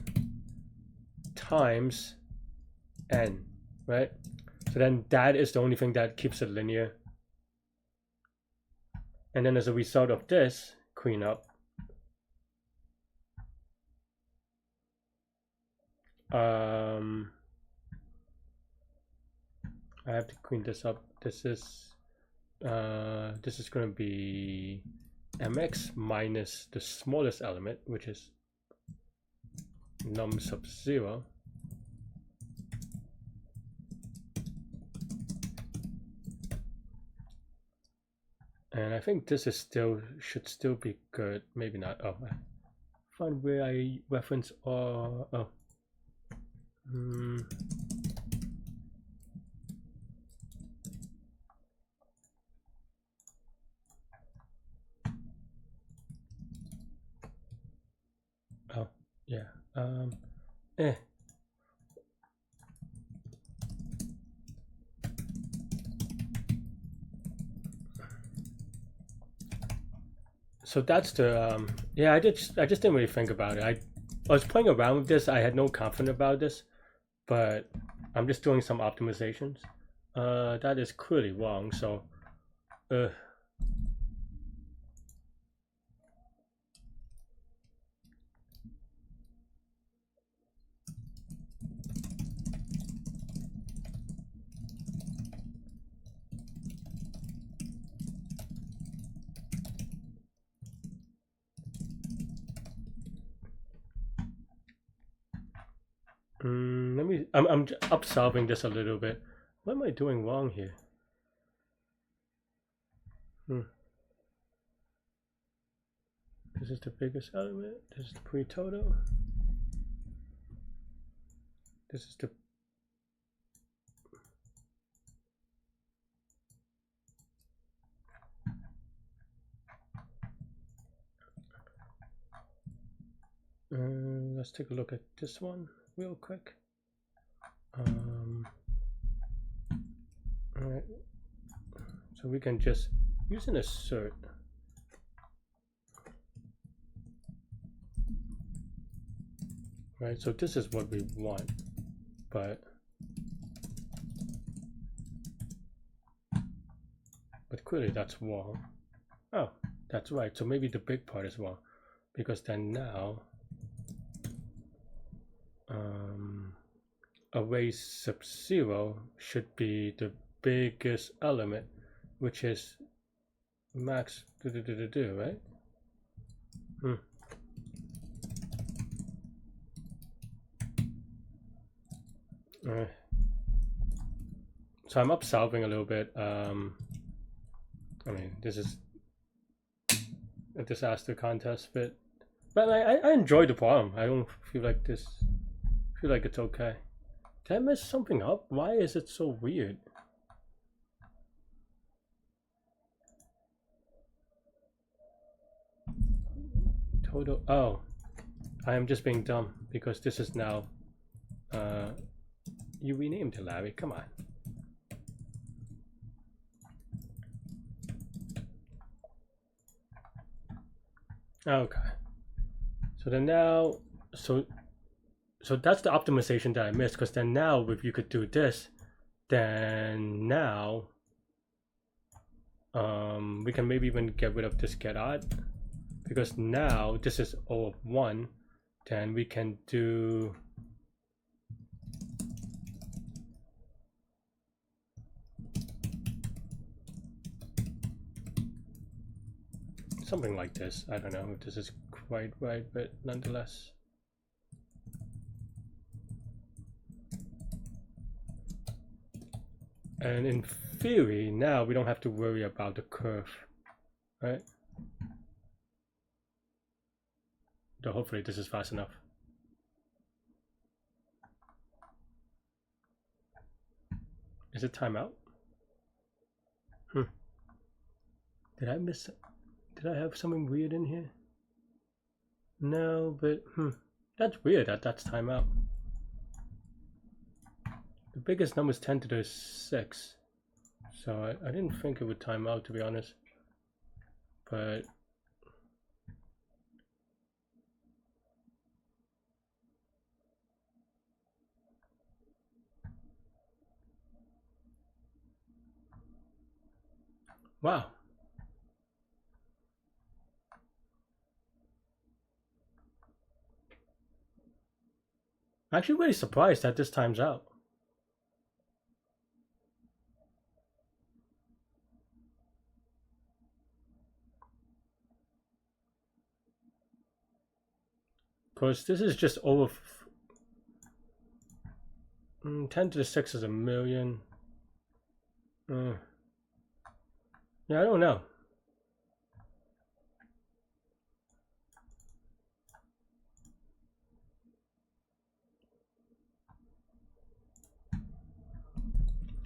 times n, right? So then that is the only thing that keeps it linear. And then as a result of this cleanup, I have to clean this up. This is going to be mx minus the smallest element, which is num sub 0, and I think this is should still be good. Maybe not. Oh, find where I reference oh yeah. So that's the yeah. I just didn't really think about it. I was playing around with this. I had no confidence about this, but I'm just doing some optimizations. That is clearly wrong. So, let me. I'm up-solving this a little bit. What am I doing wrong here? This is the biggest element. This is the pre-total. This is the let's take a look at this one real quick. All right, so we can just use an assert. Right, so this is what we want, but clearly that's wrong. Oh, that's right. So maybe the big part is wrong, because then now array sub 0 should be the biggest element, which is max right? Alright. So I'm up solving a little bit. I mean, this is a disaster contest, but I enjoy the problem. I don't feel like this. I feel like it's okay. Did I mess something up? Why is it so weird? Total. Oh, I am just being dumb because this is now. You renamed it, Larry. Come on. Okay. So then now, so that's the optimization that I missed, because then now if you could do this, then now we can maybe even get rid of this get odd, because now this is O of 1, then we can do something like this. I don't know if this is quite right, but nonetheless. And in theory, now we don't have to worry about the curve, right? So hopefully this is fast enough. Is it timeout? Did I miss it? Did I have something weird in here? No, but that's weird that that's timeout. The biggest number is 10 to the 6, so I didn't think it would time out, to be honest. But wow. I'm actually really surprised that this times out. Because this is just over 10 to the 6 is a million. Yeah, I don't know.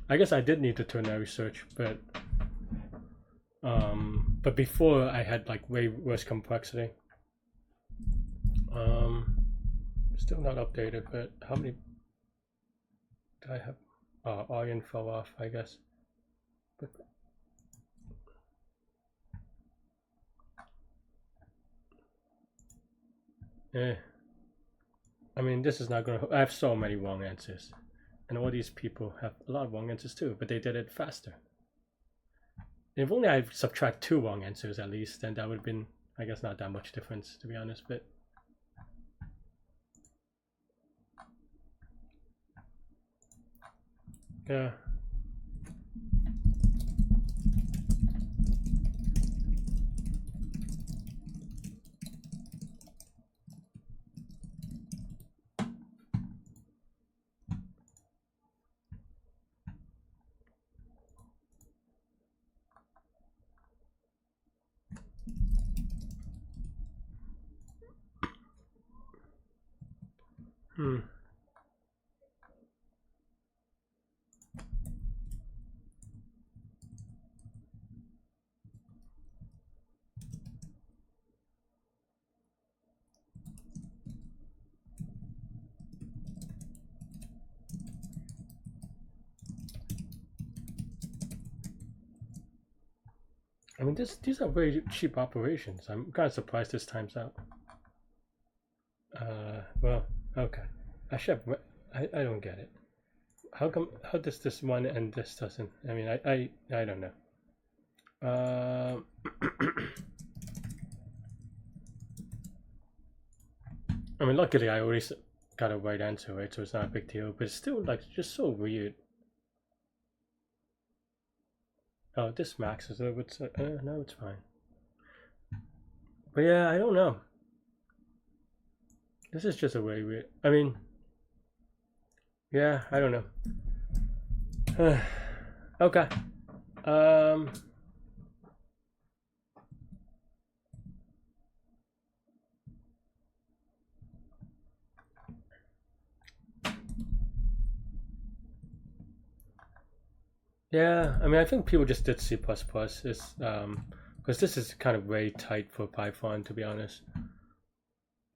I guess I did need the ternary search, but before I had like way worse complexity. Still not updated, but how many did I have? Iron fell off, I guess. But I mean, this is not gonna. I have so many wrong answers, and all these people have a lot of wrong answers too, but they did it faster. If only I subtract 2 wrong answers at least, then that would have been, I guess, not that much difference, to be honest. But yeah. I mean, these are very cheap operations. I'm kind of surprised this time's out. Well, okay. I should have, I don't get it. How does this one and this doesn't? I mean, I don't know. I mean, luckily I always got a right answer, right? So it's not a big deal, but it's still like just so weird. Oh, this max is a little bit. No, it's fine. But yeah, I don't know. This is just a way weird. I mean, yeah, I don't know. Okay. Yeah, I mean, I think people just did C++. Is because this is kind of very tight for Python, to be honest.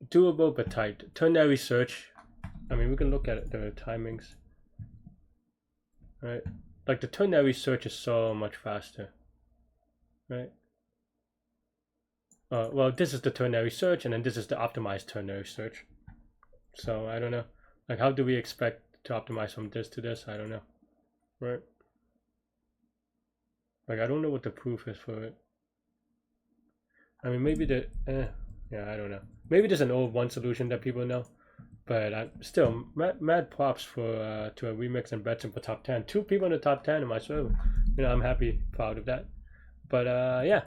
Doable but tight. Ternary search. I mean, we can look at the timings. Right? Like the ternary search is so much faster. Right? Well, this is the ternary search, and then this is the optimized ternary search. So I don't know. Like, how do we expect to optimize from this to this? I don't know. Right? Like, I don't know what the proof is for it. I mean, maybe the yeah, I don't know. Maybe there's an old one solution that people know, but I'm still mad props for to a remix and Betson for top 10. 2 people in the top 10 in my server. You know, I'm happy, proud of that. But yeah.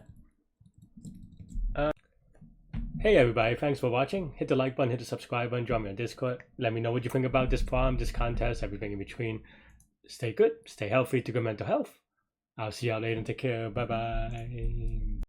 Hey everybody, thanks for watching. Hit the like button, hit the subscribe button, join me on Discord. Let me know what you think about this problem, this contest, everything in between. Stay good, stay healthy, to good mental health. I'll see y'all later and take care. Bye bye.